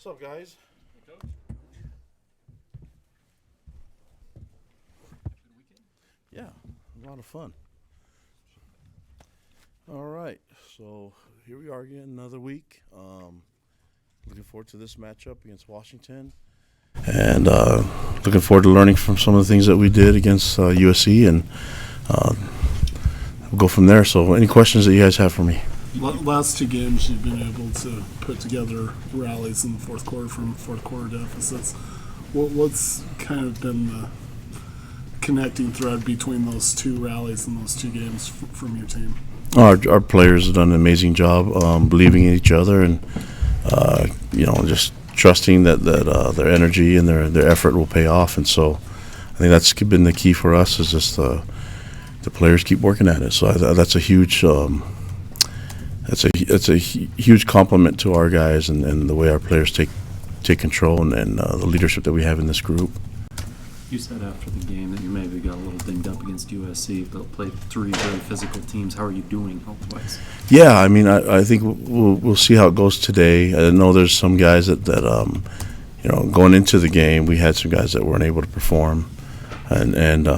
What's up, guys? Hey, Coach. Good weekend? Yeah, a lot of fun. All right, so here we are again, another week. Looking forward to this matchup against Washington, and looking forward to learning from some of the things that we did against USC, and we'll go from there. So, any questions that you guys have for me? Last two games, you've been able to put together rallies in the fourth quarter from fourth quarter deficits. What's kind of been the connecting thread between those two rallies and those two games from your team? Our players have done an amazing job believing in each other and just trusting that their energy and their effort will pay off. And so I think that's been the key for us, is just the players keep working at it. So that's a huge huge compliment to our guys and the way our players take control and the leadership that we have in this group. You said after the game that you maybe got a little dinged up against USC, but played three very physical teams. How are you doing health-wise? Yeah, I mean, I think we'll see how it goes today. I know there's some guys that going into the game, we had some guys that weren't able to perform, and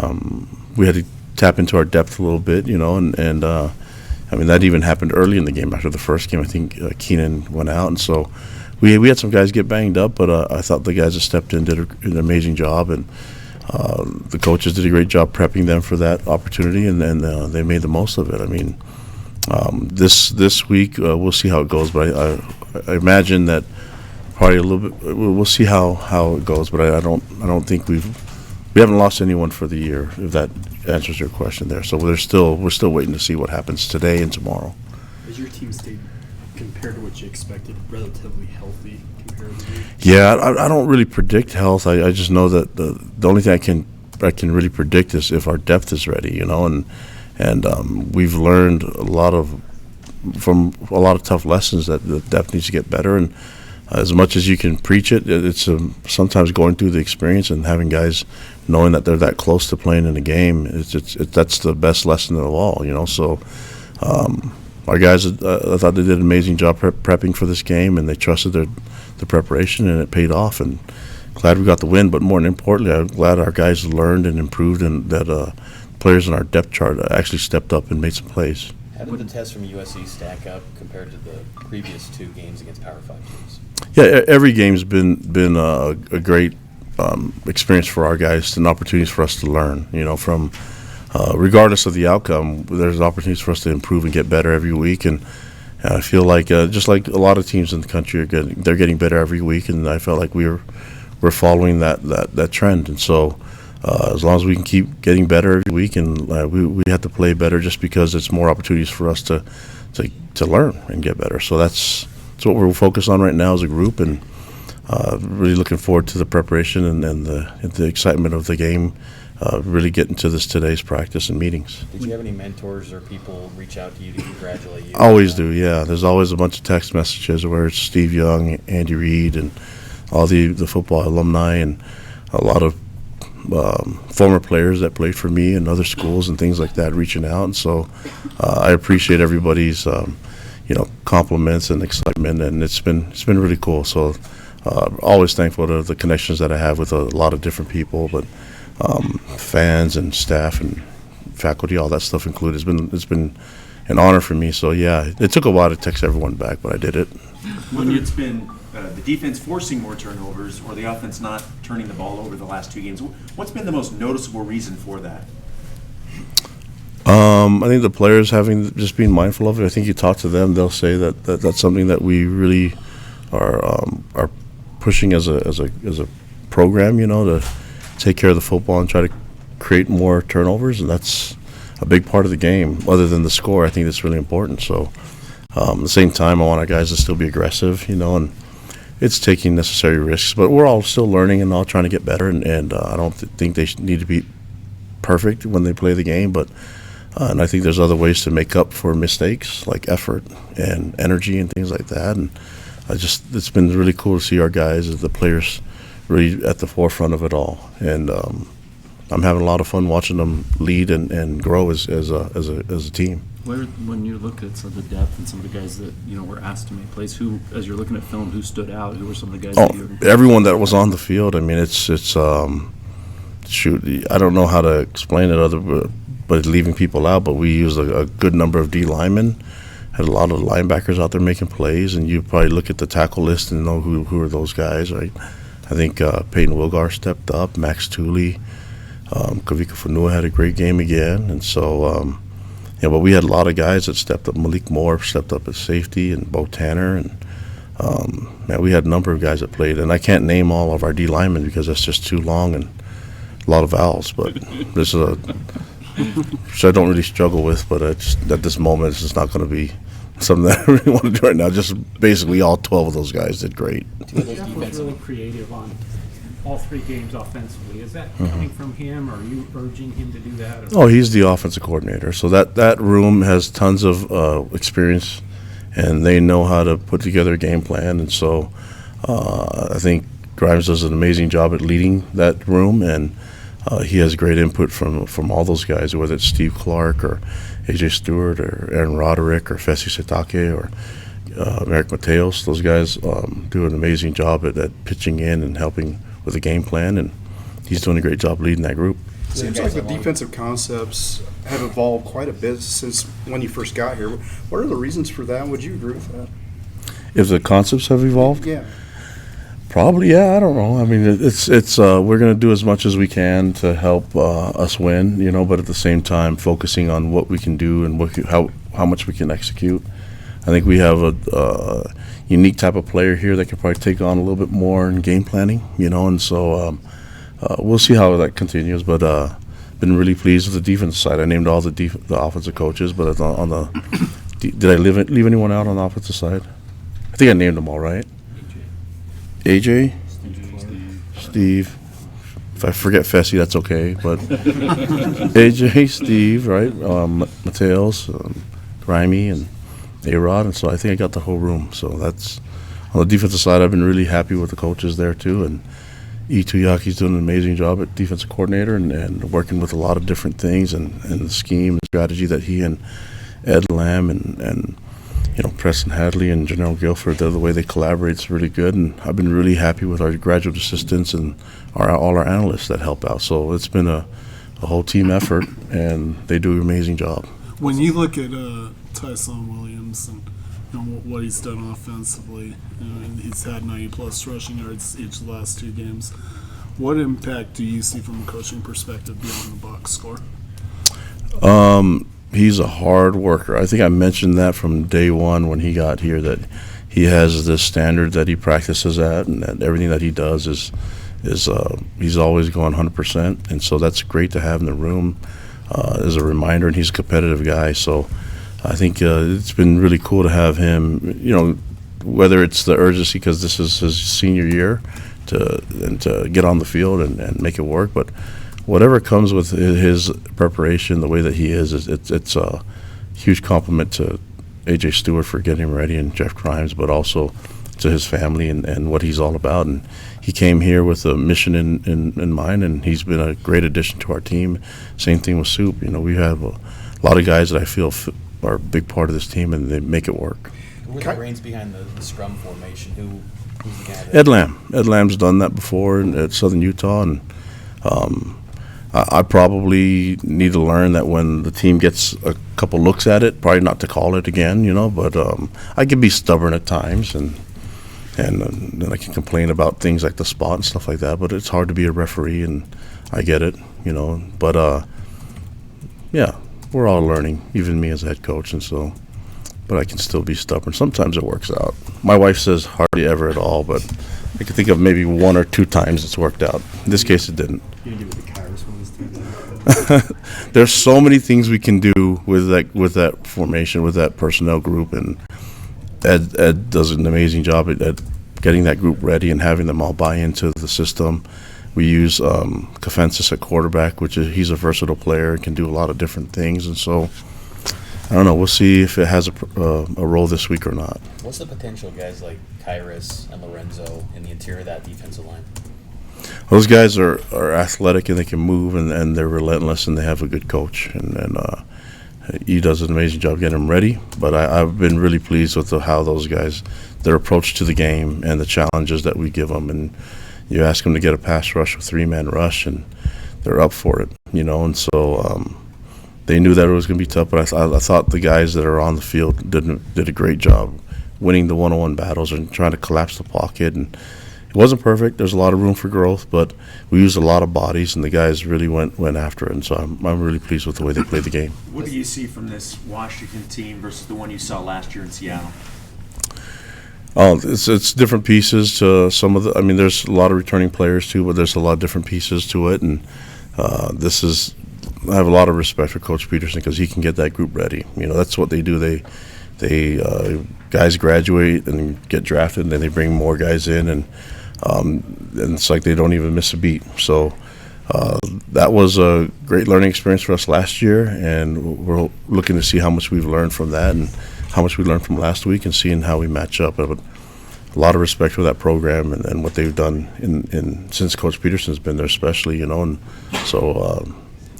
we had to tap into our depth a little bit, and I mean, that even happened early in the game. After the first game, I think Keenan went out, and so we had some guys get banged up, but I thought the guys that stepped in did an amazing job, and the coaches did a great job prepping them for that opportunity, and they made the most of it. I mean, this week we'll see how it goes, but I imagine that probably a little bit. We'll see how it goes, but I don't think we haven't lost anyone for the year, if that answers your question there. So we're still waiting to see what happens today and tomorrow. Has your team stayed, compared to what you expected, relatively healthy comparatively? Yeah, I don't really predict health. I just know that the only thing I can really predict is if our depth is ready, and we've learned from a lot of tough lessons that the depth needs to get better. And as much as you can preach it, it's sometimes going through the experience and having guys knowing that they're that close to playing in a game. That's the best lesson of all, So our guys, I thought they did an amazing job prepping for this game, and they trusted the preparation, and it paid off. And glad we got the win. But more importantly, I'm glad our guys learned and improved, and that players in our depth chart actually stepped up and made some plays. How did the tests from USC stack up compared to the previous two games against Power 5 teams? Yeah, every game's been a great experience for our guys, and opportunities for us to learn. From regardless of the outcome, there's opportunities for us to improve and get better every week. And I feel like just like a lot of teams in the country they're getting better every week, and I felt like we're following that trend. And so as long as we can keep getting better every week, and we have to play better, just because it's more opportunities for us to learn and get better. So that's what we're focused on right now as a group, and really looking forward to the preparation and the excitement of the game, really getting to today's practice and meetings. Did you have any mentors or people reach out to you to congratulate you? Always do, yeah. There's always a bunch of text messages where it's Steve Young, Andy Reid, and all the football alumni, and a lot of former players that played for me and other schools and things like that reaching out. And so I appreciate everybody's compliments and excitement, and it's been really cool. So always thankful to the connections that I have with a lot of different people, but fans and staff and faculty, all that stuff included. It's been an honor for me. So yeah, it took a while to text everyone back, but I did it. Whether it's been the defense forcing more turnovers or the offense not turning the ball over the last two games, what's been the most noticeable reason for that? I think the players just being mindful of it. I think you talk to them, they'll say that that's something that we really are pushing as a program, to take care of the football and try to create more turnovers, and that's a big part of the game. Other than the score, I think that's really important. So at the same time, I want our guys to still be aggressive, and it's taking necessary risks. But we're all still learning and all trying to get better, and I don't think they need to be perfect when they play the game, but and I think there's other ways to make up for mistakes, like effort and energy and things like that. And it's been really cool to see our guys, the players, really at the forefront of it all. And I'm having a lot of fun watching them lead and grow as a team. When you look at some of the depth and some of the guys that were asked to make plays, who, as you're looking at film, who stood out? Who were some of the guys that you? Everyone that was on the field. I mean, it's shoot. I don't know how to explain it but leaving people out. But we used a good number of D linemen. Had a lot of linebackers out there making plays, and you probably look at the tackle list and know who are those guys, right? I think Peyton Wilgar stepped up, Max Tooley, Kavika Fanua had a great game again, and so but we had a lot of guys that stepped up. Malik Moore stepped up at safety, and Bo Tanner, and we had a number of guys that played, and I can't name all of our D linemen because that's just too long and a lot of vowels, but this is which I don't really struggle with, but at this moment it's just not going to be something that I really want to do right now. Just basically all 12 of those guys did great. Jeff was really creative on all 3 games offensively. Is that coming from him, or are you urging him to do that? Oh, he's the offensive coordinator, so that room has tons of experience, and they know how to put together a game plan, and so I think Grimes does an amazing job at leading that room, and he has great input from all those guys, whether it's Steve Clark or AJ Stewart or Aaron Roderick or Fesi Sitake or Merrick Mateos. Those guys do an amazing job at pitching in and helping with the game plan, and he's doing a great job leading that group. Seems like the defensive concepts have evolved quite a bit since when you first got here. What are the reasons for that? Would you agree with that? If the concepts have evolved? Yeah. Probably, yeah. I don't know. I mean, it's we're going to do as much as we can to help us win, but at the same time focusing on what we can do and how much we can execute. I think we have a unique type of player here that can probably take on a little bit more in game planning, and so we'll see how that continues. But been really pleased with the defensive side. I named all the offensive coaches, but on the did I leave anyone out on the offensive side? I think I named them all, right? AJ, Steve. If I forget Fessy, that's okay. But AJ, Steve, right? Mateos, Grimy, and A-Rod, and so I think I got the whole room. So that's on the defensive side. I've been really happy with the coaches there too, and Tuyaki's doing an amazing job at defensive coordinator and working with a lot of different things and the scheme and strategy that he and Ed Lamb and Preston Hadley and Janelle Guilford, the way they collaborate is really good, and I've been really happy with our graduate assistants and all our analysts that help out. So it's been a whole team effort, and they do an amazing job. When you look at Tyson Williams and what he's done offensively, he's had 90-plus rushing yards each of the last 2 games. What impact do you see from a coaching perspective beyond the box score? He's a hard worker. I think I mentioned that from day one when he got here, that he has this standard that he practices at, and that everything that he does is he's always going 100%, and so that's great to have in the room as a reminder. And he's a competitive guy, so I think it's been really cool to have him. Whether it's the urgency because this is his senior year to get on the field and make it work, but whatever comes with his preparation, the way that he is, it's a huge compliment to AJ Stewart for getting him ready and Jeff Grimes, but also to his family and what he's all about. And he came here with a mission in mind, and he's been a great addition to our team. Same thing with Soup. We have a lot of guys that I feel are a big part of this team, and they make it work. Who are the brains behind the scrum formation? Who's the guy that Ed Lamb. Ed Lamb's done that before at Southern Utah, and I probably need to learn that when the team gets a couple looks at it, probably not to call it again, but I can be stubborn at times, and then I can complain about things like the spot and stuff like that, but it's hard to be a referee, and I get it, but yeah, we're all learning, even me as a head coach, and so, but I can still be stubborn. Sometimes it works out. My wife says hardly ever at all, but I can think of maybe 1 or 2 times it's worked out. In this case, it didn't. You do with the Kairos ones too. There's so many things we can do with that formation, with that personnel group, and Ed does an amazing job at getting that group ready and having them all buy into the system. We use Kafensis at quarterback, he's a versatile player and can do a lot of different things, and so I don't know. We'll see if it has a role this week or not. What's the potential of guys like Kairos and Lorenzo in the interior of that defensive line? Those guys are athletic and they can move and they're relentless and they have a good coach and he does an amazing job getting them ready. But I've been really pleased with how those guys, their approach to the game and the challenges that we give them. And you ask them to get a pass rush, a 3-man rush, and they're up for it, And so they knew that it was going to be tough. But I thought the guys that are on the field did a great job winning the one-on-one battles and trying to collapse the pocket. And it wasn't perfect. There's a lot of room for growth, but we used a lot of bodies, and the guys really went after it. And so I'm really pleased with the way they played the game. What do you see from this Washington team versus the one you saw last year in Seattle? Oh, it's different pieces to some of the. I mean, there's a lot of returning players too, but there's a lot of different pieces to it. And this is, I have a lot of respect for Coach Peterson because he can get that group ready. That's what they do. They guys graduate and get drafted, and then they bring more guys in, and it's like they don't even miss a beat. So that was a great learning experience for us last year, and we're looking to see how much we've learned from that and how much we learned from last week and seeing how we match up. But a lot of respect for that program and what they've done since Coach Peterson's been there, especially, And so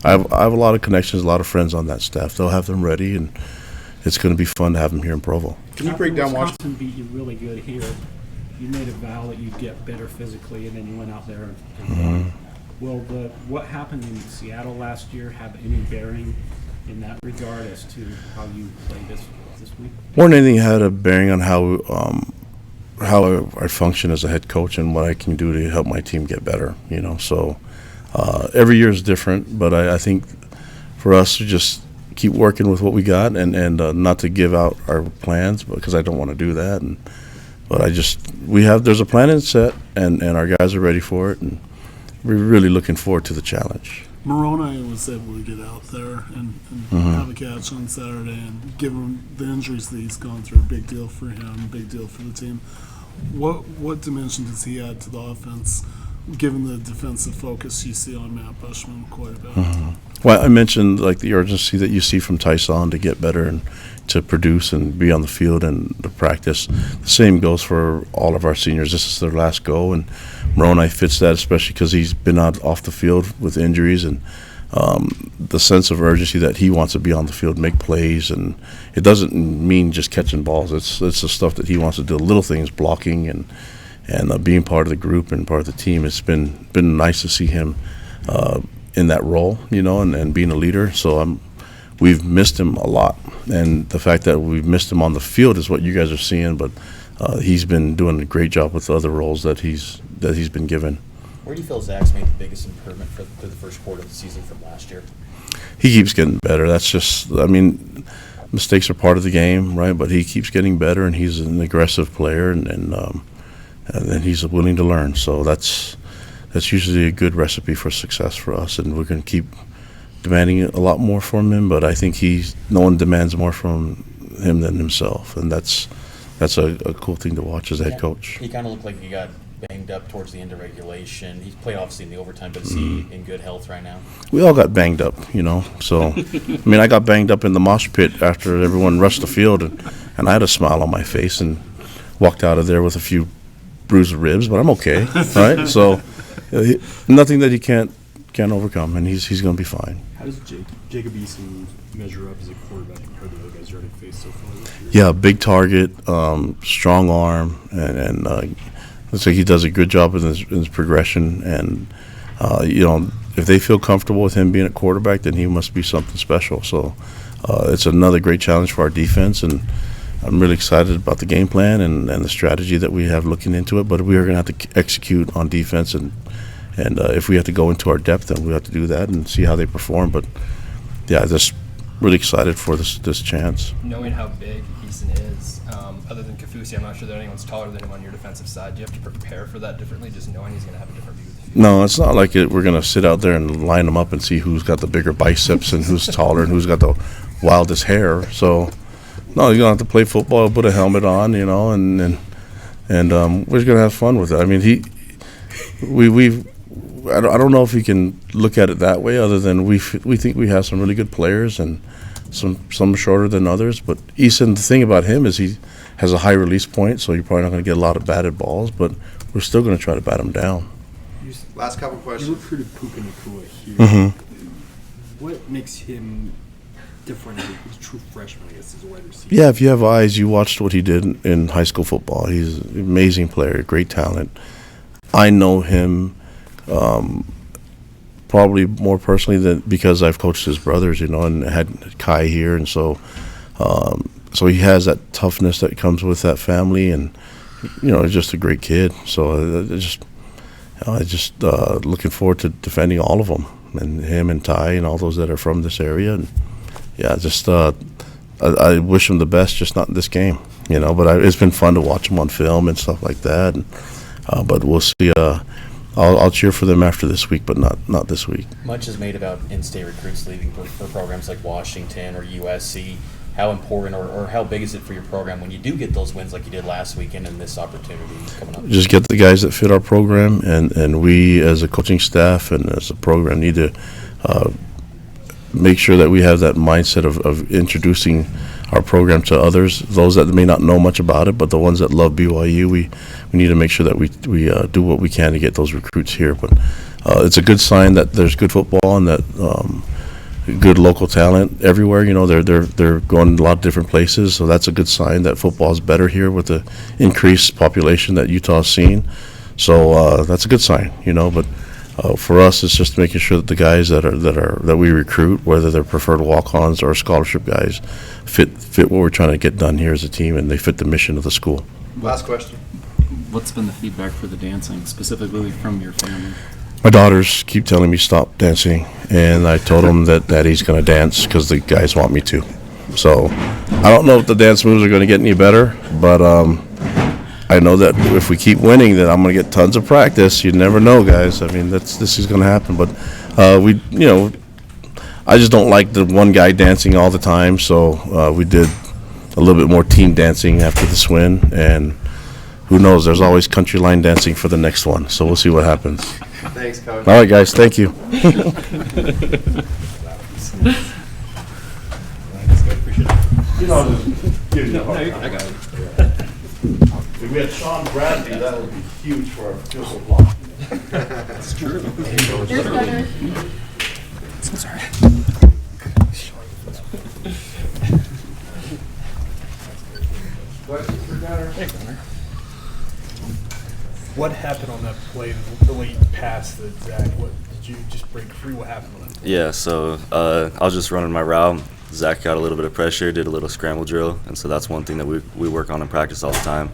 I have a lot of connections, a lot of friends on that staff. They'll have them ready, and it's going to be fun to have them here in Provo. Can you break down Wisconsin beat you really good here. You made a vow that you'd get better physically, and then you went out there and won. Will what happened in Seattle last year have any bearing in that regard as to how you play this week? More than anything, it had a bearing on how I function as a head coach and what I can do to help my team get better. So every year is different, but I think for us to just keep working with what we got and not to give out our plans, because I don't want to do that. But there's a plan in set, and our guys are ready for it, and we're really looking forward to the challenge. Moroni was able to get out there and have a catch on Saturday, and given the injuries that he's gone through, a big deal for him, big deal for the team. What dimension does he add to the offense, given the defensive focus you see on Matt Bushman quite a bit? Well, I mentioned the urgency that you see from Tyson to get better and to produce and be on the field and to practice. The same goes for all of our seniors. This is their last go, and Moroni fits that, especially because he's been off the field with injuries, and the sense of urgency that he wants to be on the field, make plays, and it doesn't mean just catching balls. It's the stuff that he wants to do, little things, blocking and being part of the group and part of the team. It's been nice to see him in that role, and being a leader. So we've missed him a lot, and the fact that we've missed him on the field is what you guys are seeing. But he's been doing a great job with the other roles that he's been given. Where do you feel Zach's made the biggest improvement through the first quarter of the season from last year? He keeps getting better. That's just, mistakes are part of the game, right? But he keeps getting better, and he's an aggressive player, and he's willing to learn. So that's usually a good recipe for success for us, and we're going to keep demanding a lot more from him. But I think no one demands more from him than himself, and that's a cool thing to watch as a head coach. He kind of looked like he got banged up towards the end of regulation. He played obviously in the overtime, but is he in good health right now? We all got banged up, So, I got banged up in the mosh pit after everyone rushed the field, and I had a smile on my face and walked out of there with a few bruised ribs, but I'm okay, right? So, nothing that he can't overcome, and he's going to be fine. How does Jacob Eason measure up as a quarterback compared to the other guys you already faced so far this year? Yeah, big target, strong arm, and looks like he does a good job in his progression. And if they feel comfortable with him being a quarterback, then he must be something special. So it's another great challenge for our defense, and I'm really excited about the game plan and the strategy that we have looking into it. But we are going to have to execute on defense, and if we have to go into our depth, then we have to do that and see how they perform. But yeah, just really excited for this chance. Knowing how big Eason is, other than Kafusi, I'm not sure that anyone's taller than him on your defensive side. Do you have to prepare for that differently, just knowing he's going to have a different view of the field? No, it's not like we're going to sit out there and line them up and see who's got the bigger biceps and who's taller and who's got the wildest hair. So, no, you're going to have to play football, put a helmet on, and we're just going to have fun with it. I mean, I don't know if we can look at it that way, other than we think we have some really good players and some shorter than others. But Eason, the thing about him is he has a high release point, so you're probably not going to get a lot of batted balls, but we're still going to try to bat him down. You Last couple You questions. recruited Puka Nakua here. Mm-hmm. What makes him different? He's a true freshman, I guess, as a wide receiver. Yeah, if you have eyes, you watched what he did in high school football. He's an amazing player, great talent. I know him probably more personally than because I've coached his brothers, and had Kai here, and so he has that toughness that comes with that family, and he's just a great kid. So I just looking forward to defending all of them, and him and Ty and all those that are from this area, and yeah, just I wish him the best, just not in this game, But it's been fun to watch him on film and stuff like that. And, but we'll see. I'll cheer for them after this week, but not this week. Much is made about in-state recruits leaving for programs like Washington or USC. How important or how big is it for your program when you do get those wins like you did last weekend and this opportunity coming up? Just get the guys that fit our program, and we as a coaching staff and as a program need to make sure that we have that mindset of introducing our program to others, those that may not know much about it, but the ones that love BYU, we need to make sure that we do what we can to get those recruits here. But it's a good sign that there's good football and that good local talent everywhere. They're going a lot of different places, so that's a good sign that football is better here with the increased population that Utah's seen. So that's a good sign, But for us, it's just making sure that the guys that we recruit, whether they're preferred walk-ons or scholarship guys, fit what we're trying to get done here as a team, and they fit the mission of the school. Last question. What's been the feedback for the dancing, specifically from your family? My daughters keep telling me stop dancing, and I told them that Daddy's going to dance because the guys want me to. So I don't know if the dance moves are going to get any better, but I know that if we keep winning, then I'm going to get tons of practice. You never know, guys. I mean, this is going to happen. But I just don't like the one guy dancing all the time. So we did a little bit more team dancing after this win, and who knows? There's always country line dancing for the next one. So we'll see what happens. Thanks, Coach. All right, guys. Thank you. I got it. If we had Sean Bradley, that would be huge for our field goal block. That's true. Sorry. What happened on that play, the late pass that Zach? What did you just break free? What happened on that play? Yeah, so I was just running my route. Zach got a little bit of pressure, did a little scramble drill, and so that's one thing that we work on in practice all the time.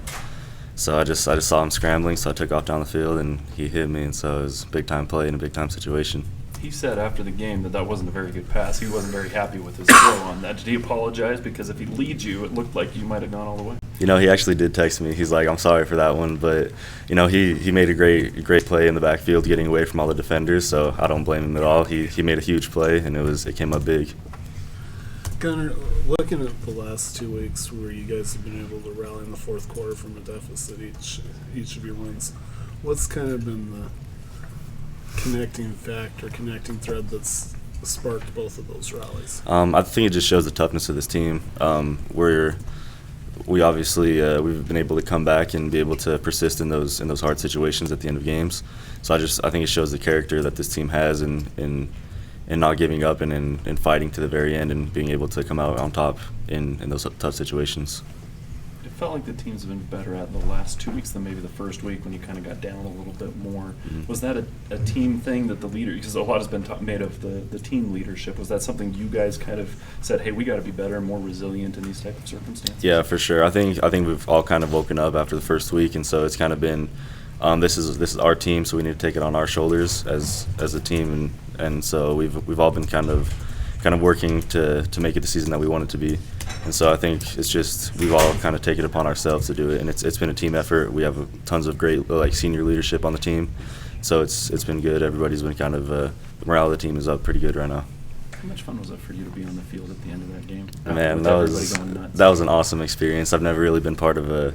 So I just saw him scrambling, so I took off down the field, and he hit me, and so it was a big-time play in a big-time situation. He said after the game that wasn't a very good pass. He wasn't very happy with his throw on that. Did he apologize? Because if he leads you, it looked like you might have gone all the way. He actually did text me. He's like, I'm sorry for that one, but, he made a great play in the backfield getting away from all the defenders, so I don't blame him at all. He made a huge play, and it came up big. Gunnar, looking at the last 2 weeks where you guys have been able to rally in the fourth quarter from a deficit each of your wins, what's kind of been the connecting factor, connecting thread that's sparked both of those rallies? I think it just shows the toughness of this team. We obviously we've been able to come back and be able to persist in those hard situations at the end of games. So I think it shows the character that this team has in not giving up and fighting to the very end and being able to come out on top in those tough situations. It felt like the teams have been better at the last 2 weeks than maybe the first week when you kind of got down a little bit more. Mm-hmm. Was that a team thing that the leader, because a lot has been made of the team leadership, was that something you guys kind of said, hey, we got to be better and more resilient in these type of circumstances? Yeah, for sure. I think we've all kind of woken up after the first week, and so it's kind of been this is our team, so we need to take it on our shoulders as a team, and so we've all been kind of working to make it the season that we want it to be. And so I think it's just we've all kind of taken it upon ourselves to do it, and it's been a team effort. We have tons of great senior leadership on the team, so it's been good. Everybody's been kind of the morale of the team is up pretty good right now. How much fun was it for you to be on the field at the end of that game? Man, With that everybody was going nuts? that was an awesome experience. I've never really been part of a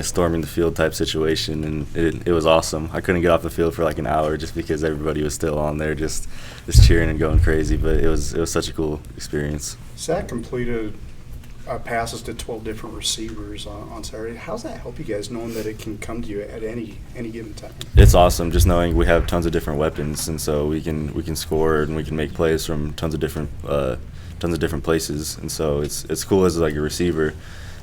storming the field type situation, and it was awesome. I couldn't get off the field for an hour just because everybody was still on there just cheering and going crazy, but it was such a cool experience. Zach completed passes to 12 different receivers on Saturday. How's that help you guys, knowing that it can come to you at any given time? It's awesome just knowing we have tons of different weapons, and so we can score and we can make plays from tons of different places. And so it's cool as like a receiver,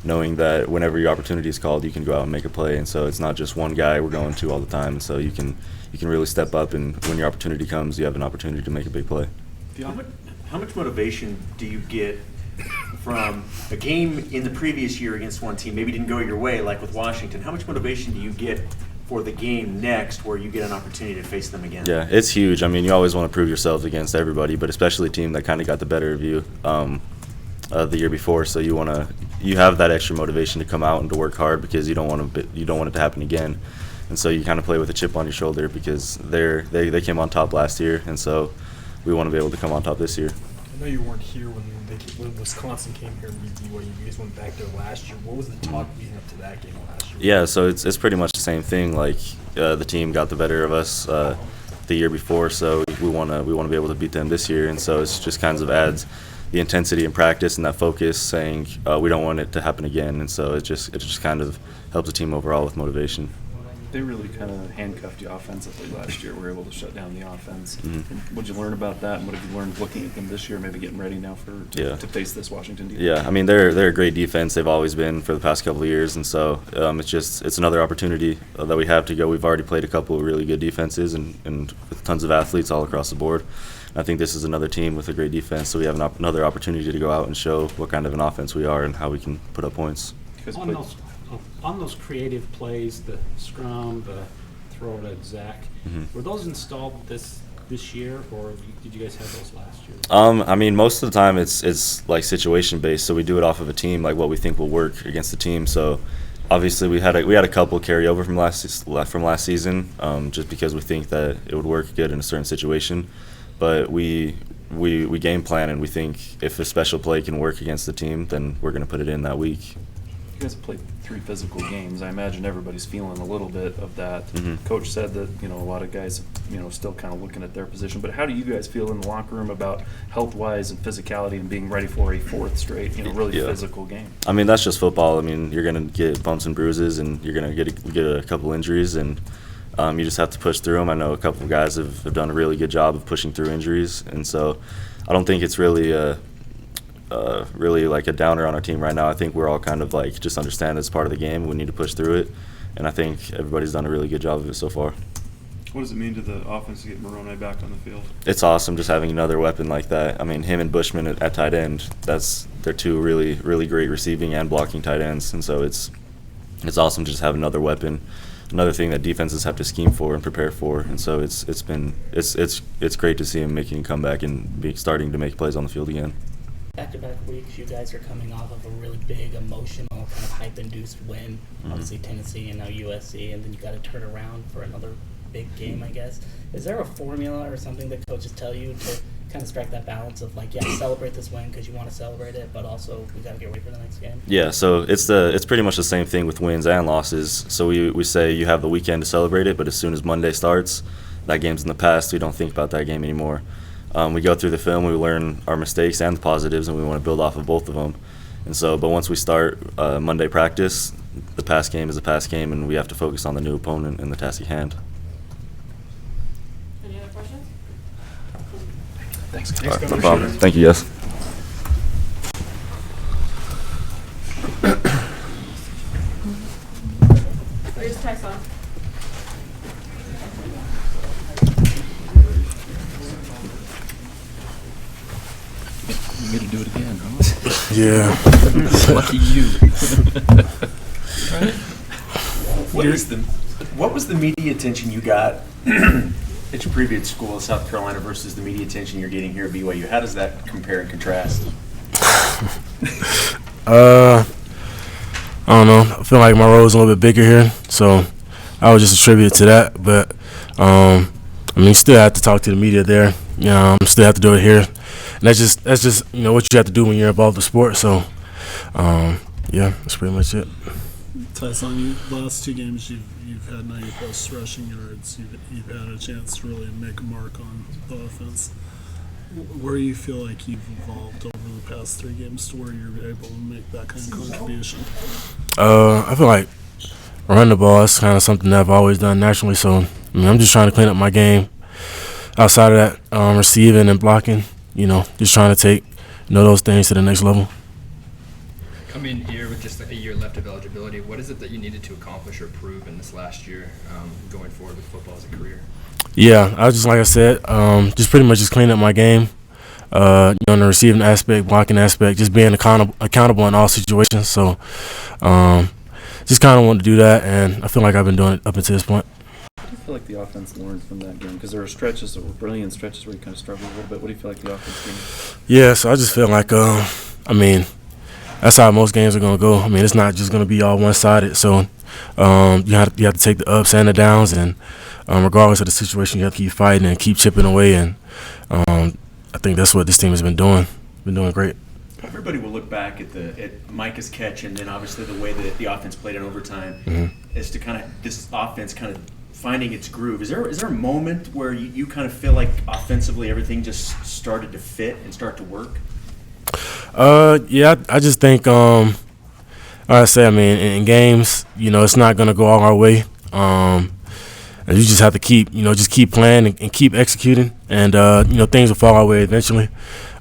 knowing that whenever your opportunity is called, you can go out and make a play. And so it's not just one guy we're going to all the time. And so you can really step up, and when your opportunity comes, you have an opportunity to make a big play. How much motivation do you get from a game in the previous year against one team, maybe didn't go your way, like with Washington? How much motivation do you get for the game next where you get an opportunity to face them again? Yeah, it's huge. I mean, you always want to prove yourself against everybody, but especially a team that kind of got the better of you the year before. So you have that extra motivation to come out and to work hard, because you don't want it to happen again. And so you kind of play with a chip on your shoulder, because they came on top last year, and so we want to be able to come on top this year. I know you weren't here when Wisconsin came here and beat BYU. You guys went back there last year. What was the talk leading up to that game last year? Yeah, so it's pretty much the same thing. Like the team got the better of us the year before, so we want to be able to beat them this year. And so it's just kind of adds the intensity in practice and that focus, saying we don't want it to happen again. And so it just kind of helps the team overall with motivation. They really kind of handcuffed you offensively last year. We were able to shut down the offense. Mm-hmm. What did you learn about that, and what have you learned looking at them this year, maybe getting ready now to face this Washington defense? Yeah, I mean, they're a great defense. They've always been for the past couple of years, and so it's another opportunity that we have to go. We've already played a couple of really good defenses and with tons of athletes all across the board. I think this is another team with a great defense, so we have another opportunity to go out and show what kind of an offense we are and how we can put up points. On those creative plays, the scrum, the throw to Zach, were those installed this year, or did you guys have those last year? I mean, most of the time it's like situation based, so we do it off of a team, like what we think will work against the team. So obviously we had a couple carry over from last season, just because we think that it would work good in a certain situation. But we game plan, and we think if a special play can work against the team, then we're going to put it in that week. You guys have played 3 physical games. I imagine everybody's feeling a little bit of that. Mm-hmm. Coach said that a lot of guys still kind of looking at their position. But how do you guys feel in the locker room about health-wise and physicality and being ready for a 4th straight really physical game? I mean, that's just football. I mean, you're going to get bumps and bruises, and you're going to get a couple injuries, and you just have to push through them. I know a couple of guys have done a really good job of pushing through injuries, and so I don't think it's really like a downer on our team right now. I think we're all kind of like just understand it's part of the game. We need to push through it, and I think everybody's done a really good job of it so far. What does it mean to the offense to get Moroni back on the field? It's awesome just having another weapon like that. I mean, him and Bushman at tight end, they're 2 really, really great receiving and blocking tight ends, and so it's awesome to just have another weapon, another thing that defenses have to scheme for and prepare for. And so it's great to see him making a comeback and starting to make plays on the field again. Back-to-back weeks, you guys are coming off of a really big, emotional, kind of hype-induced win. Obviously Tennessee and now USC, and then you got to turn around for another big game, I guess. Is there a formula or something that coaches tell you to kind of strike that balance of celebrate this win because you want to celebrate it, but also we got to get ready for the next game? Yeah, so it's pretty much the same thing with wins and losses. So we say you have the weekend to celebrate it, but as soon as Monday starts, that game's in the past. We don't think about that game anymore. We go through the film, we learn our mistakes and the positives, and we want to build off of both of them. And so, but once we start Monday practice, the past game is a past game, and we have to focus on the new opponent and the task at hand. Any other questions? Thanks, guys. No problem. Thank you, yes. Here's Tyson. You get to do it again, huh? Yeah. Lucky you. Right? What was the media attention you got at your previous school in South Carolina versus the media attention you're getting here at BYU? How does that compare and contrast? I don't know. I feel like my role is a little bit bigger here, so I would just attribute it to that. But I mean, you still have to talk to the media there. Still have to do it here. And that's just what you have to do when you're involved in sport. So yeah, that's pretty much it. Tyson, the last 2 games you've had 90+ rushing yards. You've had a chance to really make a mark on the offense. Where you feel like you've evolved over the past 3 games to where you're able to make that kind of contribution? I feel like running the ball is kind of something that I've always done naturally. So I'm just trying to clean up my game. Outside of that, receiving and blocking, just trying to take those things to the next level. Coming here with just a year left of eligibility, what is it that you needed to accomplish or prove in this last year going forward with football as a career? Yeah, I was just like I said, just pretty much just cleaning up my game. In the receiving aspect, blocking aspect, just being accountable in all situations. So, just kind of wanted to do that, and I feel like I've been doing it up until this point. What do you feel like the offense learned from that game? Because there were stretches that were brilliant, stretches where you kind of struggled a little bit. What do you feel like the offense did? Yeah, so I just feel like, that's how most games are going to go. It's not just going to be all one-sided. So you have to take the ups and the downs, and regardless of the situation, you have to keep fighting and keep chipping away. And I think that's what this team has been doing. Been doing great. Everybody will look back at Micah's catch and then obviously the way that the offense played in overtime as to kind of this offense kind of finding its groove. Is there a moment where you kind of feel like offensively everything just started to fit and start to work? Yeah, I just think, like I say, in games, it's not going to go all our way. And you just have to keep playing and keep executing, and things will fall our way eventually.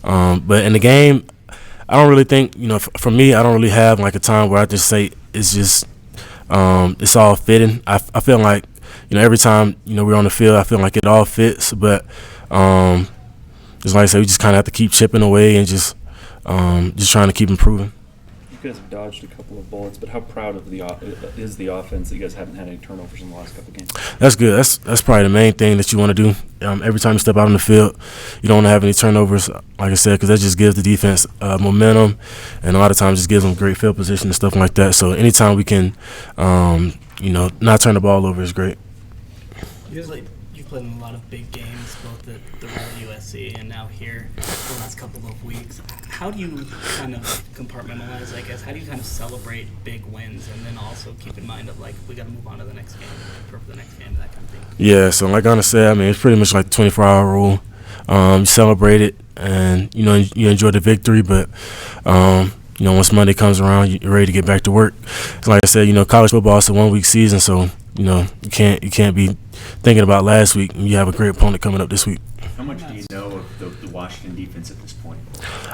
But in the game, I don't really think, for me, I don't really have like a time where I just say it's just it's all fitting. I feel like every time we're on the field, I feel like it all fits. But just like I said, we just kind of have to keep chipping away and just trying to keep improving. You guys have dodged a couple of bullets, but how proud of is the offense that you guys haven't had any turnovers in the last couple of games? That's good. That's probably the main thing that you want to do. Every time you step out on the field, you don't want to have any turnovers, like I said, because that just gives the defense momentum, and a lot of times just gives them great field position and stuff like that. So anytime we can, not turn the ball over is great. You've played in a lot of big games, both at the Real USC and now here the last couple of weeks. How do you kind of compartmentalize, I guess? How do you kind of celebrate big wins and then also keep in mind of, like, we got to move on to the next game, prepare for the next game, that kind of thing? Yeah, so like Anna said, it's pretty much like the 24-hour rule. You celebrate it and, you enjoy the victory, but, once Monday comes around, you're ready to get back to work. So like I said, college football is a one-week season, so, you can't be thinking about last week. You have a great opponent coming up this week. How much do you know of the Washington defense at this point?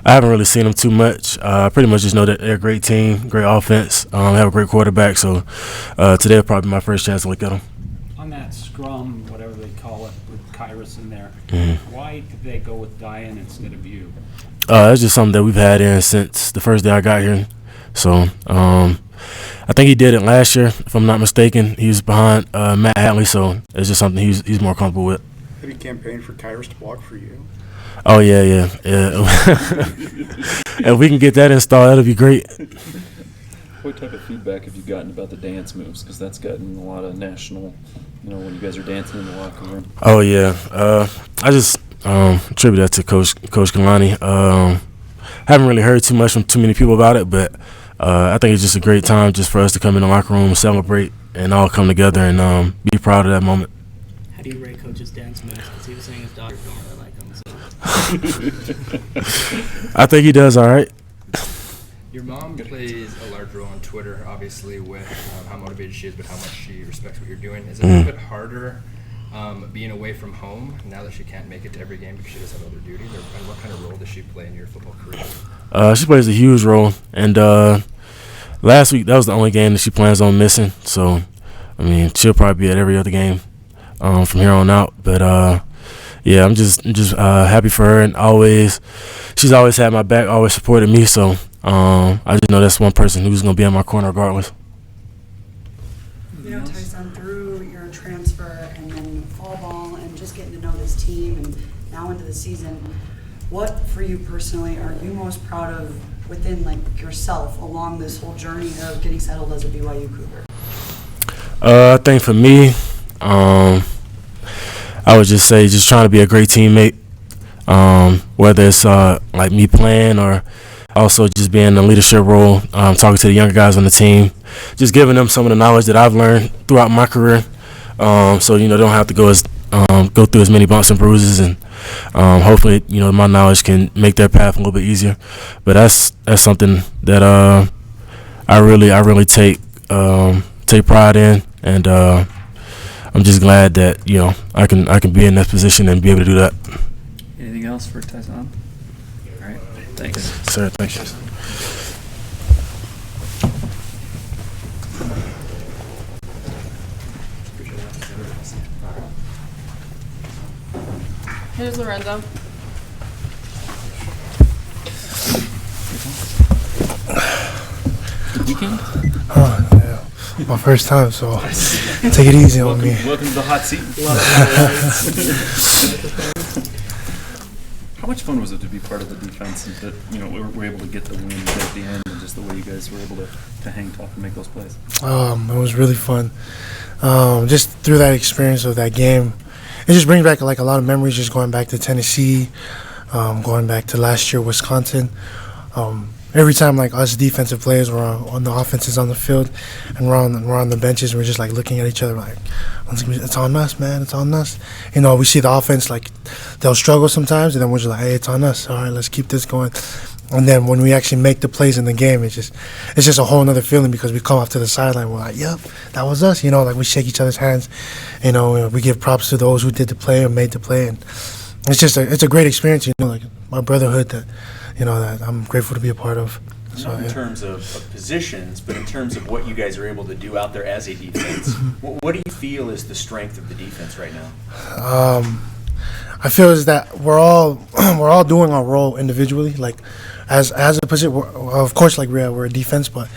I haven't really seen them too much. I pretty much just know that they're a great team, great offense, have a great quarterback. So today will probably be my first chance to look at them. On that scrum, whatever they call it, with Kyrus in there, why did they go with Diane instead of you? It's just something that we've had in since the first day I got here. So I think he did it last year, if I'm not mistaken. He was behind Matt Hadley, so it's just something he's more comfortable with. Have you campaigned for Kyrus to block for you? Oh, yeah. If we can get that installed, that'll be great. What type of feedback have you gotten about the dance moves? Because that's gotten a lot of national, when you guys are dancing in the locker room. Oh, yeah. I just attribute that to Coach Kalani. Haven't really heard too much from too many people about it, but I think it's just a great time just for us to come in the locker room, celebrate, and all come together and be proud of that moment. How do you rate Coach's dance moves? Because he was saying his daughters don't really like them. So. I think he does all right. Your mom plays a large role on Twitter, obviously, with how motivated she is, but how much she respects what you're doing. Is it a little bit harder being away from home now that she can't make it to every game because she does have other duties? And what kind of role does she play in your football career? She plays a huge role. And last week, that was the only game that she plans on missing. So, she'll probably be at every other game from here on out. But, I'm just happy for her. And she's always had my back, always supported me. So, I just know that's one person who's going to be in my corner regardless. Tyson, through your transfer and then fall ball and just getting to know this team and now into the season, what for you personally are you most proud of within yourself along this whole journey of getting settled as a BYU Cougar? I think for me, I would just say just trying to be a great teammate, whether it's like me playing or also just being in a leadership role, talking to the younger guys on the team, just giving them some of the knowledge that I've learned throughout my career, so they don't have to go through as many bumps and bruises, and hopefully, my knowledge can make their path a little bit easier. But that's something that I really take pride in, and I'm just glad that I can be in that position and be able to do that. Anything else for Tyson? All right, thanks. Sir, thank you. Here's Lorenzo. Good weekend? Oh, yeah. My first time, so take it easy on me. Welcome to the hot seat. How much fun was it to be part of the defense and that we were able to get the win at the end, and just the way you guys were able to hang tough and make those plays? It was really fun. Just through that experience of that game, it just brings back like a lot of memories. Just going back to Tennessee, going back to last year Wisconsin. Every time like us defensive players were on the offenses on the field, and we're on the benches, we're just like looking at each other like, it's on us, man, it's on us. We see the offense like they'll struggle sometimes, and then we're just like, hey, it's on us. All right, let's keep this going. And then when we actually make the plays in the game, it's just a whole nother feeling, because we come off to the sideline, we're like, yep, that was us. Like we shake each other's hands. We give props to those who did the play or made the play, and it's a great experience. Like my brotherhood that that I'm grateful to be a part of. So, Not in terms of positions, but in terms of what you guys are able to do out there as a defense. What do you feel is the strength of the defense right now? I feel is that we're all doing our role individually. Like as a position, of course, like we're a defense, but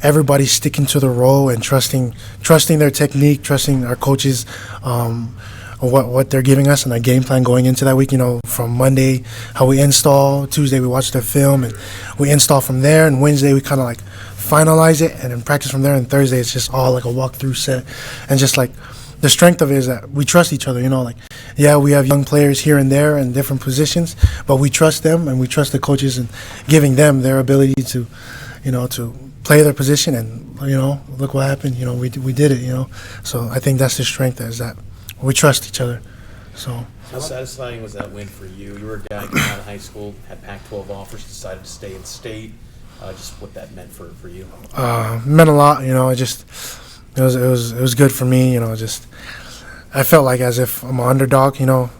everybody's sticking to the role and trusting their technique, trusting our coaches. What they're giving us and our game plan going into that week. From Monday, how we install. Tuesday, we watch the film and we install from there. And Wednesday, we kind of like finalize it and then practice from there. And Thursday, it's just all like a walkthrough set. And just like the strength of it is that we trust each other. We have young players here and there in different positions, but we trust them and we trust the coaches and giving them their ability to, to play their position. And look what happened. We did it. So I think that's the strength, is that we trust each other. So how satisfying was that win for you? You were a guy coming out of high school, had Pac-12 offers, decided to stay in state. Just what that meant for you? Meant a lot. It was good for me. I felt like as if I'm an underdog.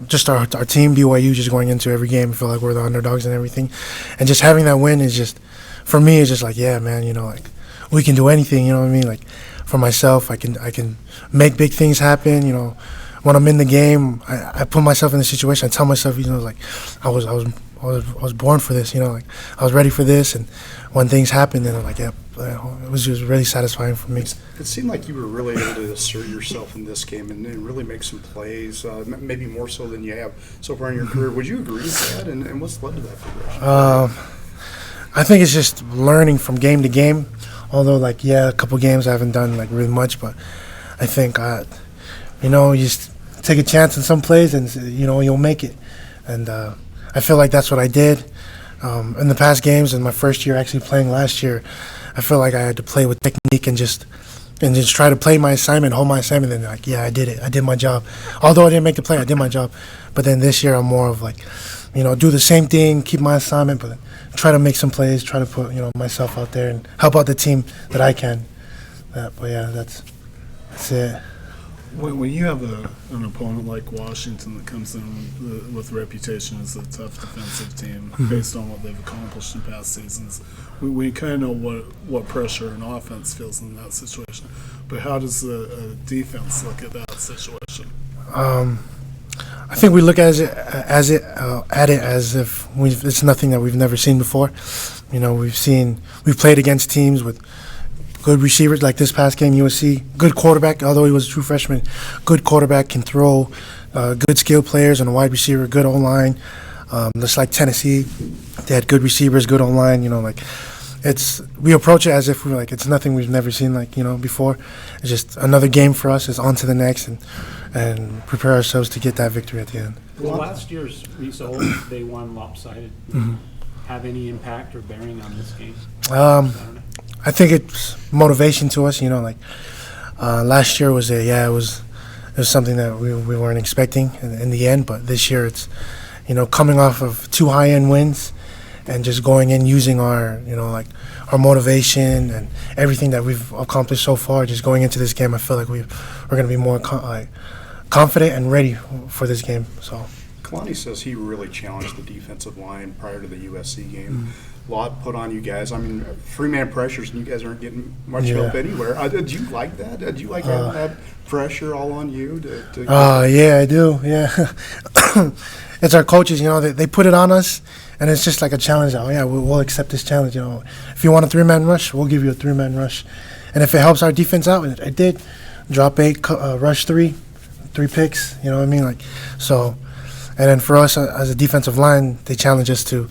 Just our team BYU just going into every game, I feel like we're the underdogs and everything, and just having that win is just, for me, it's just like, yeah, man. Like we can do anything. You know what I mean? Like for myself, I can make big things happen. When I'm in the game, I put myself in the situation. I tell myself, like I was born for this. Like I was ready for this. And when things happen, then I'm like, yeah, it was just really satisfying for me. It seemed like you were really able to assert yourself in this game and really make some plays, maybe more so than you have so far in your career. Would you agree with that? And what's led to that progression? I think it's just learning from game to game. Although, a couple games I haven't done really much, but I think you just take a chance in some plays, and you'll make it. And I feel like that's what I did in the past games. In my first year, actually playing last year, I feel like I had to play with technique and just try to play my assignment, hold my assignment. And I did it. I did my job. Although I didn't make the play, I did my job. But then this year, I'm more of do the same thing, keep my assignment, but try to make some plays, try to put myself out there and help out the team that I can. But yeah, that's it. When you have an opponent like Washington that comes in with a reputation as a tough defensive team, based on what they've accomplished in past seasons, we kind of know what pressure an offense feels in that situation. But how does a defense look at that situation? I think we look at it as if it's nothing that we've never seen before. We've played against teams with good receivers, like this past game, USC. Good quarterback, although he was a true freshman. Good quarterback, can throw. Good skilled players and a wide receiver. Good O-line. Just like Tennessee, they had good receivers, good O-line. We approach it as if we're it's nothing we've never seen before. It's just another game for us. It's on to the next, and prepare ourselves to get that victory at the end. Well, last year's result, they won lopsided. Have any impact or bearing on this game? I think it's motivation to us. Last year was it was something that we weren't expecting in the end, but this year coming off of 2 high-end wins and just going in using our, our motivation and everything that we've accomplished so far, just going into this game, I feel like we're going to be more confident and ready for this game. So. Kalani says he really challenged the defensive line prior to the USC game. A lot put on you guys. I mean, 3-man pressures, and you guys aren't getting much help anywhere. Did you like that? Did you like having that pressure all on you? Yeah, I do. Yeah, it's our coaches. They put it on us, and it's just like a challenge. Oh yeah, we'll accept this challenge. If you want a 3-man rush, we'll give you a 3-man rush, and if it helps our defense out, and it did. Drop 8, rush 3 picks. You know what I mean? So. And then for us as a defensive line, they challenge us to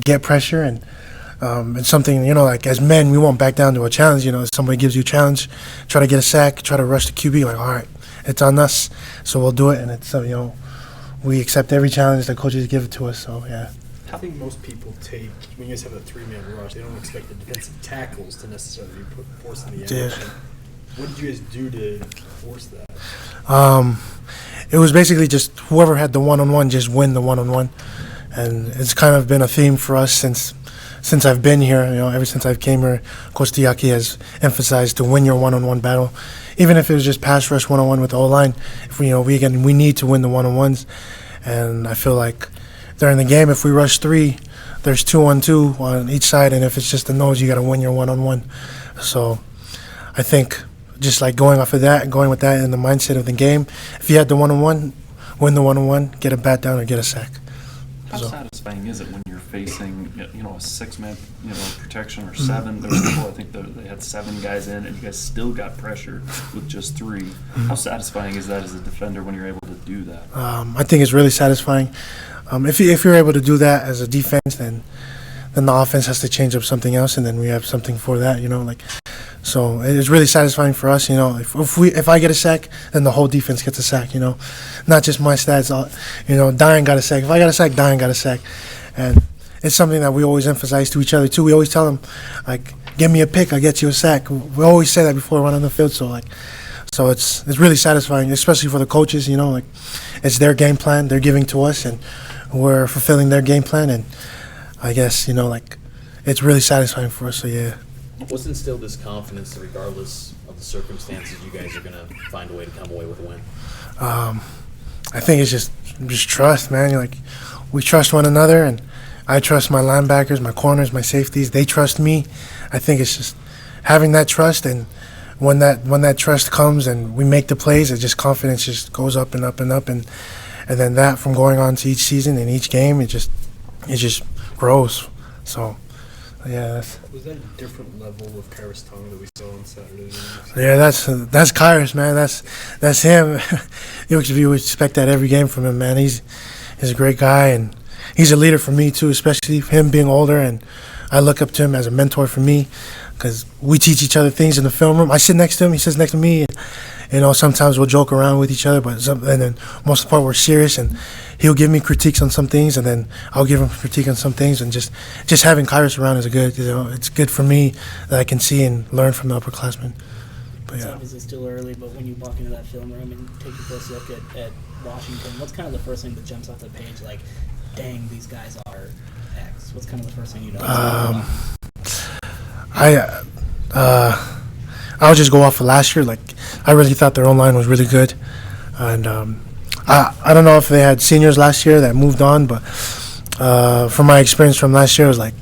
get pressure, and it's something, as men, we won't back down to a challenge. If somebody gives you a challenge, try to get a sack, try to rush the QB, all right, it's on us, so we'll do it. And it's, we accept every challenge that coaches give it to us, so yeah. I think most people take, when you guys have a 3-man rush, they don't expect the defensive tackles to necessarily be forcing the action. What did you guys do to force that? It was basically just whoever had the one-on-one just win the one-on-one, and it's kind of been a theme for us since I've been here. Ever since I've came here, Coach Sitake has emphasized to win your one-on-one battle, even if it was just pass rush one-on-one with the O-line. If we need to win the one-on-ones, and I feel like during the game, if we rush 3, there's 2-on-2 on each side, and if it's just a nose, you got to win your one-on-one. So I think. Just like going off of that, going with that in the mindset of the game. If you had the one-on-one, win the one-on-one, get a bat down or get a sack. How satisfying is it when you're facing, a 6-man, protection or 7? There was people, I think they had 7 guys in, and you guys still got pressure with just 3. How satisfying is that as a defender when you're able to do that? I think it's really satisfying. If you're able to do that as a defense, then the offense has to change up something else, and then we have something for that. So it's really satisfying for us, If I get a sack, then the whole defense gets a sack, Not just my stats, Diane got a sack. If I got a sack, Diane got a sack, and it's something that we always emphasize to each other too. We always tell them, give me a pick, I'll get you a sack. We always say that before we run on the field. So it's really satisfying, especially for the coaches. It's their game plan they're giving to us, and we're fulfilling their game plan, and I guess it's really satisfying for us. So yeah. What's instilled this confidence that regardless of the circumstances, you guys are going to find a way to come away with a win? I think it's just trust, man. We trust one another, and I trust my linebackers, my corners, my safeties. They trust me. I think it's just having that trust, and when that trust comes and we make the plays, confidence just goes up and up and up, and then that from going on to each season and each game, it just grows. So. Yeah, was that a different level of Kairos Tongue that we saw on Saturday? Yeah, that's Kairos, man. That's him. You would expect that every game from him, man. He's a great guy, and he's a leader for me too, especially him being older, and I look up to him as a mentor for me because we teach each other things in the film room. I sit next to him, he sits next to me, and, sometimes we'll joke around with each other, and then most of the part we're serious, and he'll give me critiques on some things, and then I'll give him critique on some things, and just having Kairos around is good. It's good for me that I can see and learn from the upperclassmen. It's obviously still early, but when you walk into that film room and take a close look at Washington, what's kind of the first thing that jumps off the page? Dang, these guys are X. What's kind of the first thing you notice? I'll just go off of last year. I really thought their own line was really good, and I don't know if they had seniors last year that moved on, but from my experience from last year, it was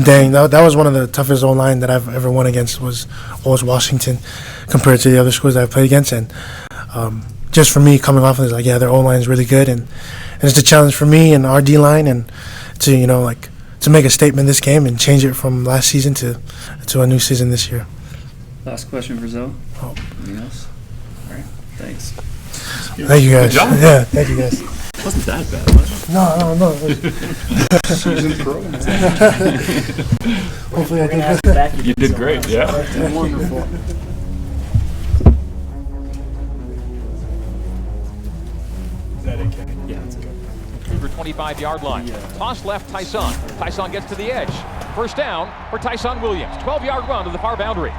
dang, that was one of the toughest O-line that I've ever won against was Washington compared to the other schools I've played against, and just for me coming off of this, their O-line is really good, and it's a challenge for me and our D-line, and to to make a statement this game and change it from last season to a new season this year. Last question for Zoe. Anything else? All right. Thanks. Thank you guys. Good job. Yeah, thank you guys. Wasn't that bad, was it? No. Season pro. Hopefully I did good. You did great. Yeah. Wonderful. Is that okay? Yeah, that's it. Cougar 25-yard line. Toss left, Tyson. Tyson gets to the edge. First down for Tyson Williams. 12-yard run to the far boundary.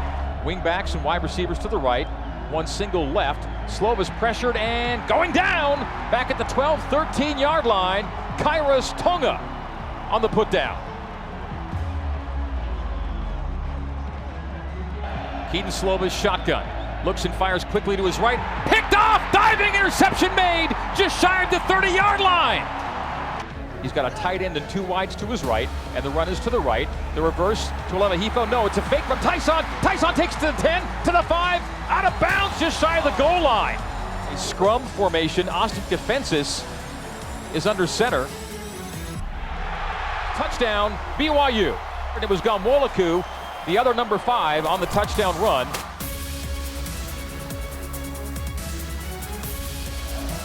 Wing backs and wide receivers to the right. One single left. Slovis pressured and going down. Back at the 12, 13-yard line. Kairos Tonga on the put down. Keaton Slova's shotgun. Looks and fires quickly to his right. Picked off! Diving interception made! Just shy of the 30-yard line! He's got a tight end and 2 wides to his right, and the run is to the right. The reverse to Olevehifo. No, it's a fake from Tyson. Tyson takes to the 10, to the 5, out of bounds, just shy of the goal line. A scrum formation. Austin Defensis is under center. Touchdown, BYU. And it was Gamwolaku, the other number 5, on the touchdown run.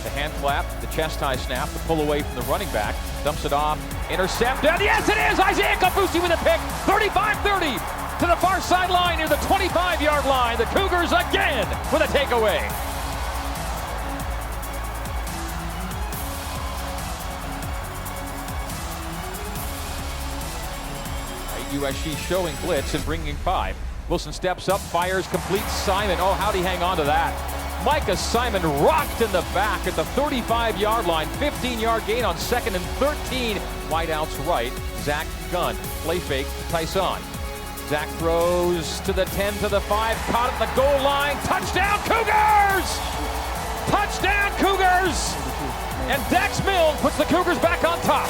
The hand flap, the chest tie snap, the pull away from the running back, dumps it off, intercept, and yes it is! Isaiah Kafusi with a pick, 35-30 to the far sideline near the 25-yard line. The Cougars again with a takeaway. USC showing blitz and bringing 5. Wilson steps up, fires, completes Simon. Oh, how'd he hang on to that? Micah Simon rocked in the back at the 35-yard line. 15-yard gain on 2nd and 13. Wideouts right. Zach Gunn. Play fake to Tyson. Zach throws to the 10, to the 5. Caught at the goal line. Touchdown Cougars! Touchdown Cougars! And Dax Milne puts the Cougars back on top.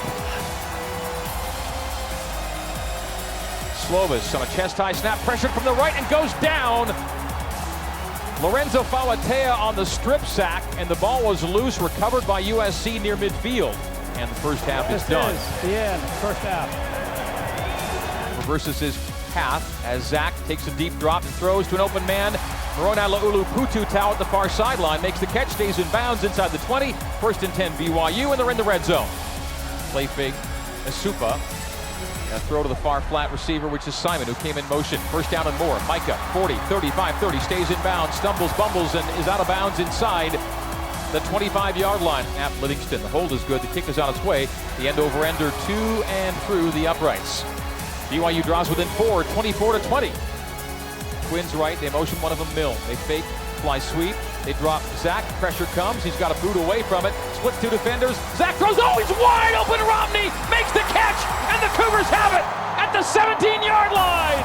Slovis on a chest high snap, pressured from the right and goes down. Lorenzo Falatea on the strip sack, and the ball was loose, recovered by USC near midfield. And the first half is done. The end, first half. Reverses his path as Zach takes a deep drop and throws to an open man. Moroni Laulu-Pututau at the far sideline, makes the catch, stays in bounds inside the 20. 1st and 10 BYU, and they're in the red zone. Play fake, Asupa. A throw to the far flat receiver, which is Simon, who came in motion. 1st down and more. Micah, 40, 35, 30, stays in bounds, stumbles, bumbles, and is out of bounds inside the 25-yard line. At Livingston, the hold is good. The kick is on its way. The end-over-ender to and through the uprights. BYU draws within 4, 24-20. Twins right, they motion one of them, Milne. They fake, fly sweep. They drop Zach, pressure comes, he's got a boot away from it, splits 2 defenders, Zach throws, oh, he's wide open, Romney makes the catch, and the Cougars have it at the 17-yard line!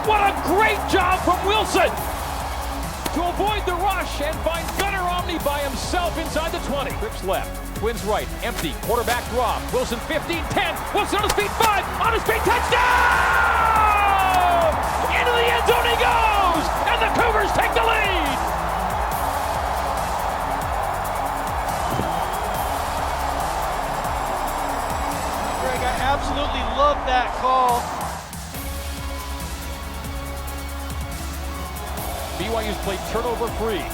What a great job from Wilson to avoid the rush and find Gunnar Romney by himself inside the 20. Trips left, Twins right, empty, quarterback draw, Wilson 15, 10, Wilson on his feet, 5, on his feet, touchdown! Into the end zone he goes, and the Cougars take the lead! Absolutely love that call. BYU's played turnover free.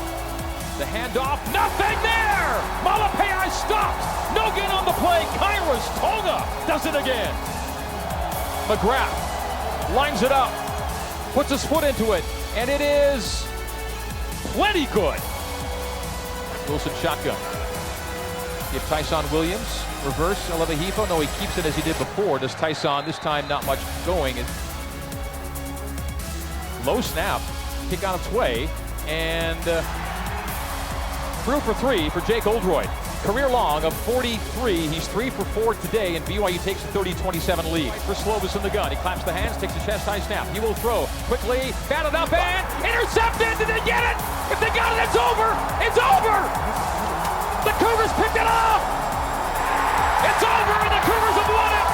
The handoff, nothing there! Malapei stopped! No gain on the play. Kairos Tonga does it again. McGrath lines it up, puts his foot into it, and it is plenty good. Wilson shotgun. Give Tyson Williams. Reverse, Olevehifo. No, he keeps it as he did before. Does Tyson, this time not much going. Low snap, kick on its way, and through for 3 for Jake Oldroyd. Career long of 43. He's 3 for 4 today, and BYU takes a 30-27 lead. For Slovis in the gun. He claps the hands, takes a chest high snap. He will throw quickly, batted up and intercepted. Did they get it? If they got it, it's over. It's over. The Cougars picked it off. It's over, and the Cougars have won it!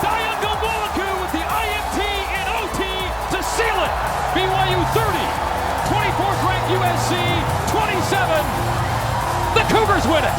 Dayan Gamwolaku with the INT and OT to seal it! BYU 30, 24th ranked USC 27. The Cougars win it!